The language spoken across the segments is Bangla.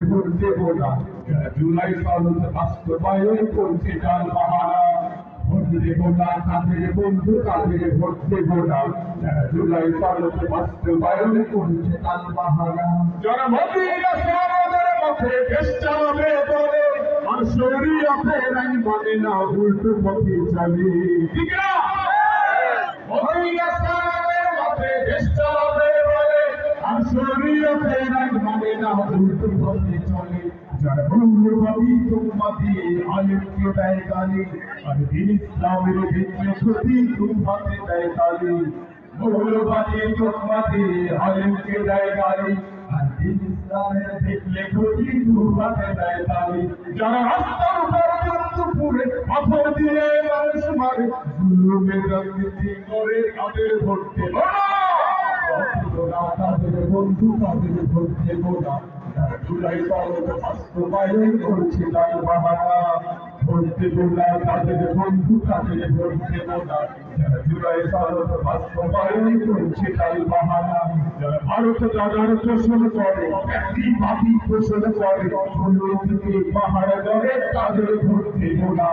দেব না জুলাই সনদ বাস্তবায়ন করছে ডাল বাহারা ভোট দেব না তাদের বন্ধু তাদের ভোট দেব না যারা জুলাই সনদ বাস্তবায়ন করছে ডাল বাহারা যারা মোদিরা আমাদের পথে দেশ চালাবে বলে আর শরীয়তের আইন মানে না উল্টো পথে চলে ঠিক না মোদিরা আমাদের পথে দেশ চালাবে বলে আর শরীয়তের আইন মানে না উল্টো পথে চলে যারা মৌলবাদী তোমবাদী আলেমকে দেয় গালি আর দিন ইসলামের ভিতরে ক্ষতি তোমাকে দেয় গালি মৌলবাদী তোমবাদী আলেমকে দেয় গালি আর দিন ইসলামের ভিতরে ক্ষতি তোমাকে দেয় গালি যারা রাস্তার উপর পুরে পাথর দিয়ে মানুষ মারে জুলুমের রাজনীতি করে তাদের ভোট দেব না তাদের বন্ধু তাদের ভোট দেব না জুলাই সনদ বাস্তবায়ন করছে ডাল বাহারা ভোট দেব না তাদের বন্ধু তাদের ভোট দেব না যারা জুলাই সনদ বাস্তবায়ন করছে ডাল বাহারা যারা ভারত দাদার পোষণ করে একটি পোষণ করে অন্যদিকে পাহাড় ধরে তাদের ভোট দেব না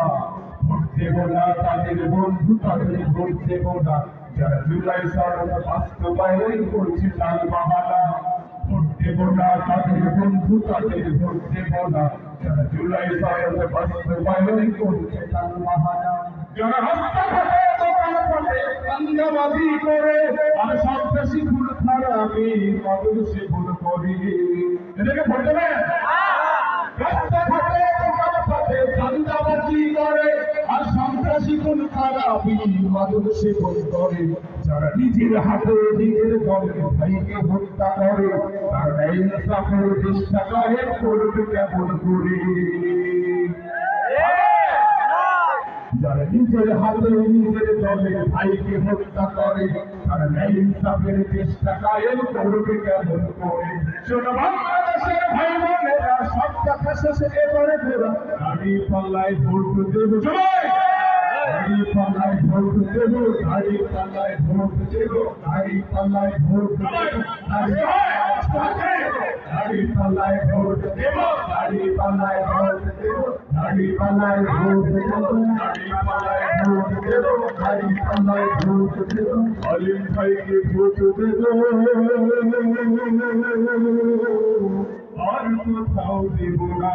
ভোট দেব না তাদের বন্ধু তাদের ভোট দেব না যারা জুলাই সনদ বাস্তবায়ন করছে ডাল বাহারা ভোট দেব না তাদের বন্ধু তাদের ভোট দেব না যারা জুলাই সনদ বাস্তবায়ন করছে ডাল বাহারা যারা রাস্তাঘাটে দোকানপাটে দাঙ্গাবাজি করে আর সন্ত্রাসী খুন খারাপি মদন সেবন করে এটাকে ভোট দেবে রাস্তাঘাটে দোকানপাটে দাঙ্গাবাজি করে আর সন্ত্রাসী খুন খারাপি মদন সেবন করে যারা নিজের হাতে নিজের দলের ভাইকে হত্যা করে তারা ইনসাফের চেষ্টা করে করবে কেমন করে যারা নিজের হাতে নিজের দলের ভাইকে হত্যা করে তারা ইনসাফের চেষ্টা কায়েম করবে কেমন করে শোনো বাংলাদেশের ভাই বোনেরা সব কথা শেষে এবারে ফেরা গাড়ি পাল্লায় ভোট দেব গাড়ি পাল্লায় ভোট দেব গাড়ি পাল্লায় ভোট দেব গাড়ি পাল্লায় ভোট দেব গাড়ি পাল্লায় ভোট দেব গাড়ি পাল্লায় ভোট দেব গাড়ি পাল্লায় ভোট দেব গাড়ি পাল্লায় ভোট দেব গাড়ি পাল্লায় ভোট দেব আলিম ভাইকে ভোট দেব আর কোথাও দেব না।